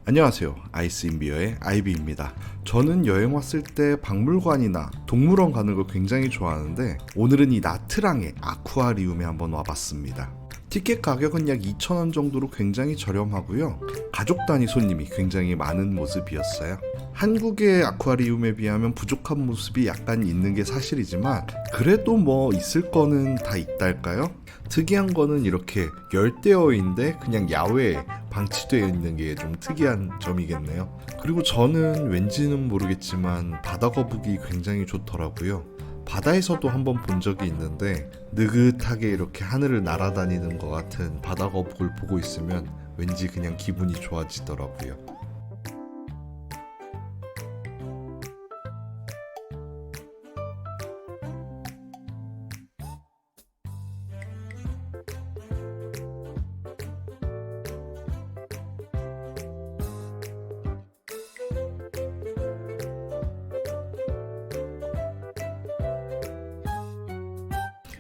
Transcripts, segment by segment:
안녕하세요. 아이스인비어의 아이비입니다. 저는 여행 왔을 때 박물관이나 동물원 가는 걸 굉장히 좋아하는데 오늘은 이 나트랑의 아쿠아리움에 한번 와봤습니다. 티켓 가격은 약 2,000원 정도로 굉장히 저렴하고요. 가족 단위 손님이 굉장히 많은 모습이었어요. 한국의 아쿠아리움에 비하면 부족한 모습이 약간 있는 게 사실이지만 그래도 뭐 있을 거는 다 있달까요? 특이한 거는 이렇게 열대어인데 그냥 야외에 방치되어 있는 게 좀 특이한 점이겠네요. 그리고 저는 왠지는 모르겠지만 바다 거북이 굉장히 좋더라고요. 바다에서도 한번 본 적이 있는데 느긋하게 이렇게 하늘을 날아다니는 것 같은 바다 거북을 보고 있으면 왠지 그냥 기분이 좋아지더라고요.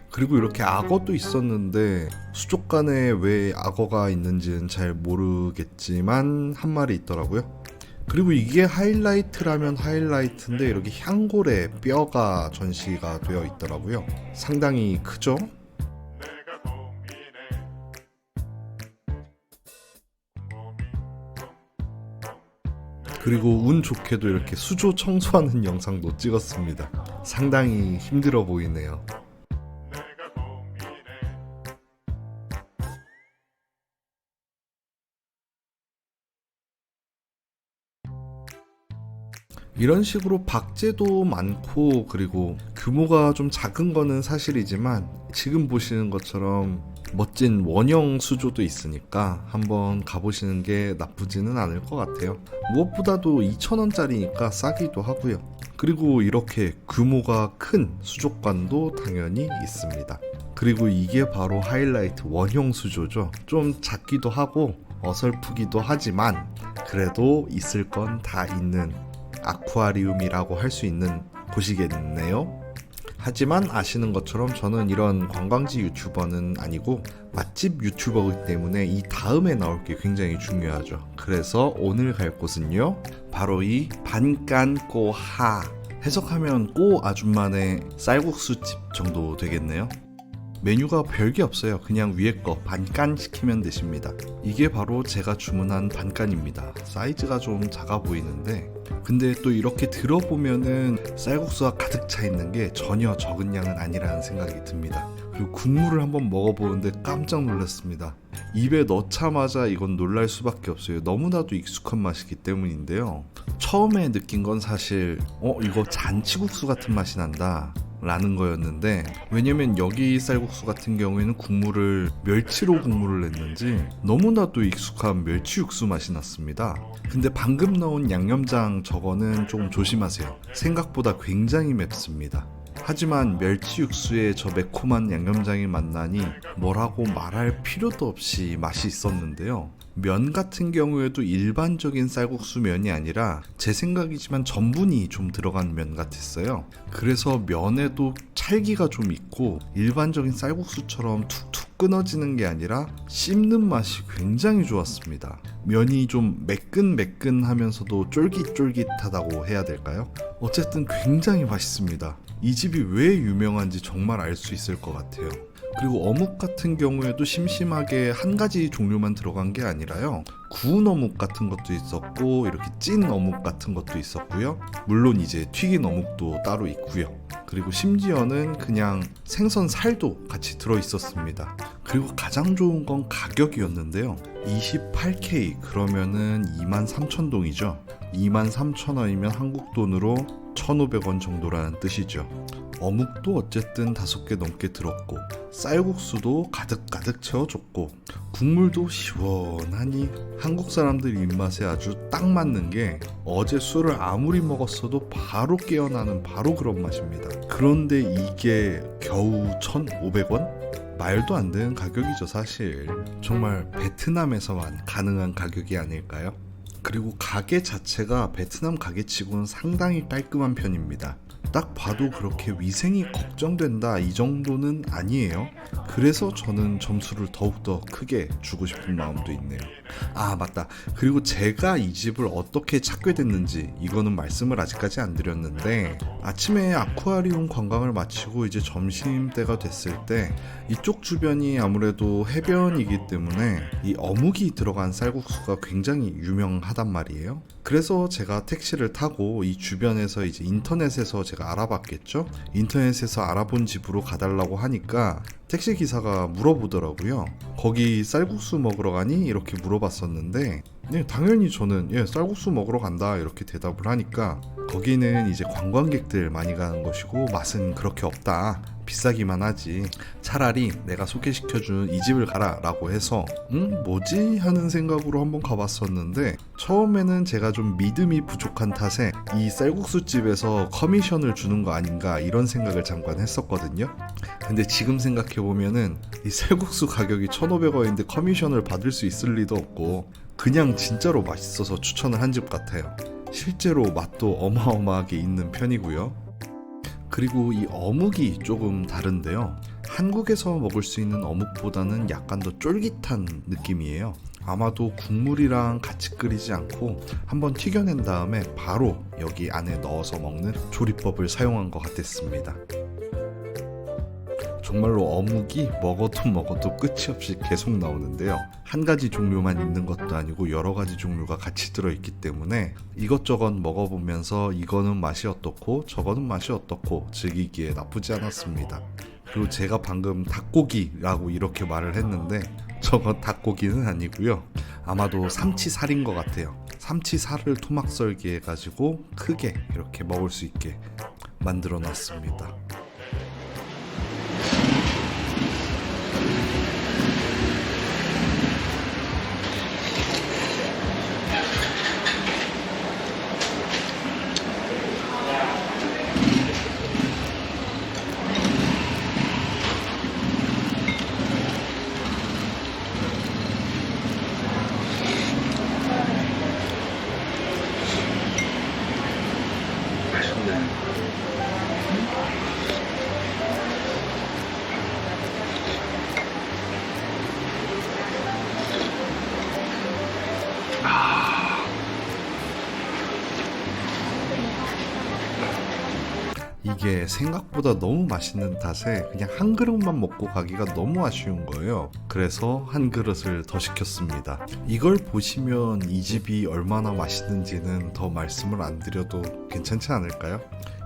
그리고 이렇게 악어도 있었는데 수족관에 왜 악어가 있는지는 잘 모르겠지만 한 마리 있더라고요. 그리고 이게 하이라이트라면 하이라이트인데 이렇게 향골에 뼈가 전시가 되어 있더라고요. 상당히 크죠? 그리고 운 좋게도 이렇게 수조 청소하는 영상도 찍었습니다. 상당히 힘들어 보이네요. 이런 식으로 박제도 많고 그리고 규모가 좀 작은 거는 사실이지만 지금 보시는 것처럼 멋진 원형 수조도 있으니까 한번 가보시는 게 나쁘지는 않을 것 같아요. 무엇보다도 2,000원짜리니까 싸기도 하고요. 그리고 이렇게 규모가 큰 수족관도 당연히 있습니다. 그리고 이게 바로 하이라이트 원형 수조죠. 좀 작기도 하고 어설프기도 하지만 그래도 있을 건 다 있는 아쿠아리움이라고 할 수 있는 곳이겠네요. 하지만 아시는 것처럼 저는 이런 관광지 유튜버는 아니고 맛집 유튜버이기 때문에 이 다음에 나올 게 굉장히 중요하죠. 그래서 오늘 갈 곳은요, 바로 이 반깐꼬하, 해석하면 꼬 아줌마네 쌀국수집 정도 되겠네요. 메뉴가 별게 없어요. 그냥 위에 거 반깐 시키면 되십니다. 이게 바로 제가 주문한 반깐입니다. 사이즈가 좀 작아 보이는데 근데 또 이렇게 들어보면은 쌀국수가 가득 차 있는 게 전혀 적은 양은 아니라는 생각이 듭니다. 그리고 국물을 한번 먹어보는데 깜짝 놀랐습니다. 입에 넣자마자 이건 놀랄 수밖에 없어요. 너무나도 익숙한 맛이기 때문인데요. 처음에 느낀 건 사실 이거 잔치국수 같은 맛이 난다 라는 거였는데, 왜냐면 여기 쌀국수 같은 경우에는 국물을 멸치로 국물을 냈는지 너무나도 익숙한 멸치 육수 맛이 났습니다. 근데 방금 넣은 양념장 저거는 조금 조심하세요. 생각보다 굉장히 맵습니다. 하지만 멸치 육수에 저 매콤한 양념장이 만나니 뭐라고 말할 필요도 없이 맛이 있었는데요. 면 같은 경우에도 일반적인 쌀국수 면이 아니라 제 생각이지만 전분이 좀 들어간 면 같았어요. 그래서 면에도 찰기가 좀 있고 일반적인 쌀국수처럼 툭툭 끊어지는 게 아니라 씹는 맛이 굉장히 좋았습니다. 면이 좀 매끈매끈하면서도 쫄깃쫄깃하다고 해야 될까요? 어쨌든 굉장히 맛있습니다. 이 집이 왜 유명한지 정말 알 수 있을 것 같아요. 그리고 어묵 같은 경우에도 심심하게 한 가지 종류만 들어간 게 아니라요, 구운 어묵 같은 것도 있었고 이렇게 찐 어묵 같은 것도 있었고요. 물론 이제 튀긴 어묵도 따로 있고요. 그리고 심지어는 그냥 생선 살도 같이 들어 있었습니다. 그리고 가장 좋은 건 가격이었는데요. 28K 그러면은 23,000동이죠. 23,000원이면 한국 돈으로 1,500원 정도라는 뜻이죠. 어묵도 어쨌든 5개 넘게 들었고 쌀국수도 가득가득 채워줬고 국물도 시원하니 한국 사람들 입맛에 아주 딱 맞는 게 어제 술을 아무리 먹었어도 바로 깨어나는 바로 그런 맛입니다. 그런데 이게 겨우 1,500원? 말도 안 되는 가격이죠 사실. 정말 베트남에서만 가능한 가격이 아닐까요? 그리고 가게 자체가 베트남 가게치고는 상당히 깔끔한 편입니다. 딱 봐도 그렇게 위생이 걱정된다 이 정도는 아니에요. 그래서 저는 점수를 더욱더 크게 주고 싶은 마음도 있네요. 아 맞다, 그리고 제가 이 집을 어떻게 찾게 됐는지 이거는 말씀을 아직까지 안 드렸는데, 아침에 아쿠아리움 관광을 마치고 이제 점심때가 됐을 때 이쪽 주변이 아무래도 해변이기 때문에 이 어묵이 들어간 쌀국수가 굉장히 유명하단 말이에요. 그래서 제가 택시를 타고 이 주변에서 이제 인터넷에서 제가 알아봤겠죠. 인터넷에서 알아본 집으로 가달라고 하니까 택시 기사가 물어보더라고요. 거기 쌀국수 먹으러 가니? 이렇게 물어봤었는데 당연히 저는 쌀국수 먹으러 간다 이렇게 대답을 하니까, 거기는 이제 관광객들 많이 가는 것이고 맛은 그렇게 없다, 비싸기만 하지, 차라리 내가 소개시켜준 이 집을 가라 라고 해서 뭐지? 하는 생각으로 한번 가봤었는데, 처음에는 제가 좀 믿음이 부족한 탓에 이 쌀국수 집에서 커미션을 주는 거 아닌가 이런 생각을 잠깐 했었거든요. 근데 지금 생각해보면은 이 쌀국수 가격이 1,500원인데 커미션을 받을 수 있을 리도 없고, 그냥 진짜로 맛있어서 추천을 한 집 같아요. 실제로 맛도 어마어마하게 있는 편이고요. 그리고 이 어묵이 조금 다른데요. 한국에서 먹을 수 있는 어묵보다는 약간 더 쫄깃한 느낌이에요. 아마도 국물이랑 같이 끓이지 않고 한번 튀겨낸 다음에 바로 여기 안에 넣어서 먹는 조리법을 사용한 것 같았습니다. 정말로 어묵이 먹어도 끝이 없이 계속 나오는데요. 한 가지 종류만 있는 것도 아니고 여러 가지 종류가 같이 들어있기 때문에 이것저것 먹어보면서 이거는 맛이 어떻고 저거는 맛이 어떻고 즐기기에 나쁘지 않았습니다. 그리고 제가 방금 닭고기라고 이렇게 말을 했는데 저건 닭고기는 아니고요. 아마도 삼치살인 것 같아요. 삼치살을 토막 썰기 해가지고 크게 이렇게 먹을 수 있게 만들어 놨습니다. 이게 생각보다 너무 맛있는 탓에 그냥 한 그릇만 먹고 가기가 너무 아쉬운 거예요. 그래서 한 그릇을 더 시켰습니다. 이걸 보시면 이 집이 얼마나 맛있는지는 더 말씀을 안 드려도 괜찮지 않을까요?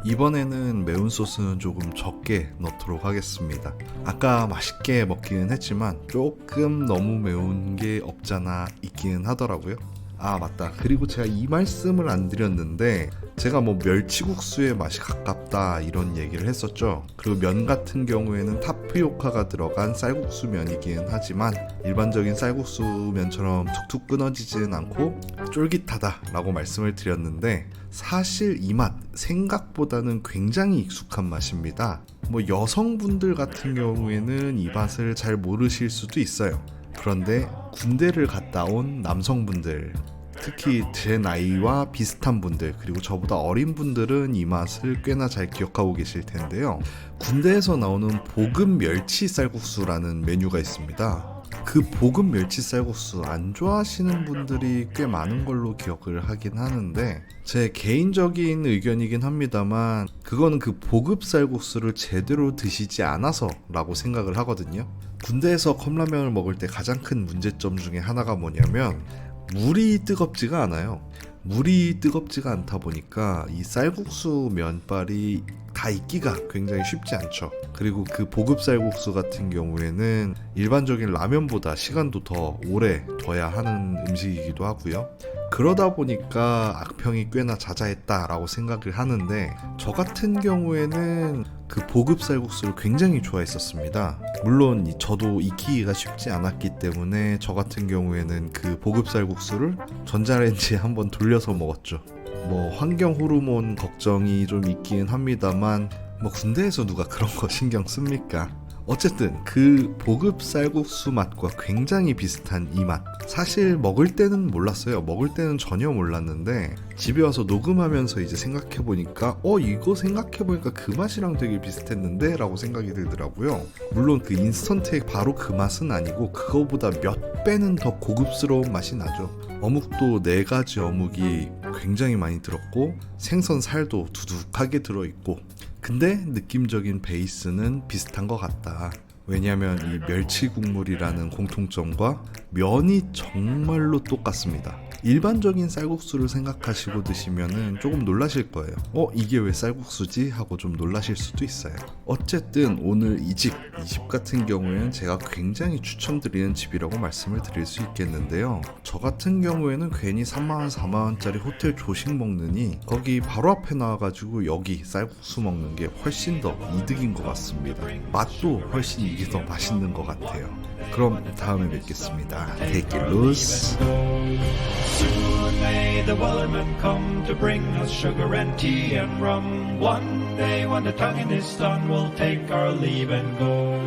이번에는 매운 소스는 조금 적게 넣도록 하겠습니다. 아까 맛있게 먹기는 했지만 조금 너무 매운 게 없잖아 있기는 하더라고요. 아 맞다, 그리고 제가 이 말씀을 안 드렸는데 제가 뭐 멸치국수의 맛이 가깝다 이런 얘기를 했었죠. 그리고 면 같은 경우에는 타피오카가 들어간 쌀국수 면이긴 하지만 일반적인 쌀국수 면처럼 툭툭 끊어지지는 않고 쫄깃하다 라고 말씀을 드렸는데, 사실 이 맛 생각보다는 굉장히 익숙한 맛입니다. 뭐 여성분들 같은 경우에는 이 맛을 잘 모르실 수도 있어요. 그런데 군대를 갔다 온 남성분들, 특히 제 나이와 비슷한 분들, 그리고 저보다 어린 분들은 이 맛을 꽤나 잘 기억하고 계실 텐데요. 군대에서 나오는 볶음 멸치 쌀국수라는 메뉴가 있습니다. 그 볶음 멸치 쌀국수 안 좋아하시는 분들이 꽤 많은 걸로 기억을 하긴 하는데, 제 개인적인 의견이긴 합니다만 그거는 그 볶음 쌀국수를 제대로 드시지 않아서 라고 생각을 하거든요. 군대에서 컵라면을 먹을 때 가장 큰 문제점 중에 하나가 뭐냐면 물이 뜨겁지가 않아요. 물이 뜨겁지가 않다 보니까 이 쌀국수 면발이 다 익기가 굉장히 쉽지 않죠. 그리고 그 보급 쌀국수 같은 경우에는 일반적인 라면보다 시간도 더 오래 둬야 하는 음식이기도 하고요. 그러다 보니까 악평이 꽤나 자자했다라고 생각을 하는데, 저 같은 경우에는 그 보급 쌀국수를 굉장히 좋아했었습니다. 물론 저도 익히기가 쉽지 않았기 때문에 저 같은 경우에는 그 보급 쌀국수를 전자레인지에 한번 돌려서 먹었죠. 뭐 환경 호르몬 걱정이 좀 있긴 합니다만 뭐 군대에서 누가 그런 거 신경 씁니까? 어쨌든 그 보급 쌀국수 맛과 굉장히 비슷한 이 맛. 사실 먹을 때는 몰랐어요. 먹을 때는 전혀 몰랐는데 집에 와서 녹음하면서 이제 생각해보니까 이거 생각해보니까 그 맛이랑 되게 비슷했는데 라고 생각이 들더라고요. 물론 그 인스턴트의 바로 그 맛은 아니고 그거보다 몇 배는 더 고급스러운 맛이 나죠. 어묵도 4가지 어묵이 굉장히 많이 들었고 생선 살도 두둑하게 들어있고, 근데 느낌적인 베이스는 비슷한 것 같다. 왜냐면 이 멸치 국물이라는 공통점과 면이 정말로 똑같습니다. 일반적인 쌀국수를 생각하시고 드시면은 조금 놀라실 거예요. 이게 왜 쌀국수지? 하고 좀 놀라실 수도 있어요. 어쨌든 오늘 이 집 같은 경우에는 제가 굉장히 추천드리는 집이라고 말씀을 드릴 수 있겠는데요. 저 같은 경우에는 괜히 3만원 4만원짜리 호텔 조식 먹느니 거기 바로 앞에 나와가지고 여기 쌀국수 먹는 게 훨씬 더 이득인 것 같습니다. 맛도 훨씬 이게 더 맛있는 것 같아요. 그럼 다음에 뵙겠습니다. Take it loose. Soon may the wellerman come to bring us sugar and tea and rum. One day when the tonguing is done, we'll take our leave and go.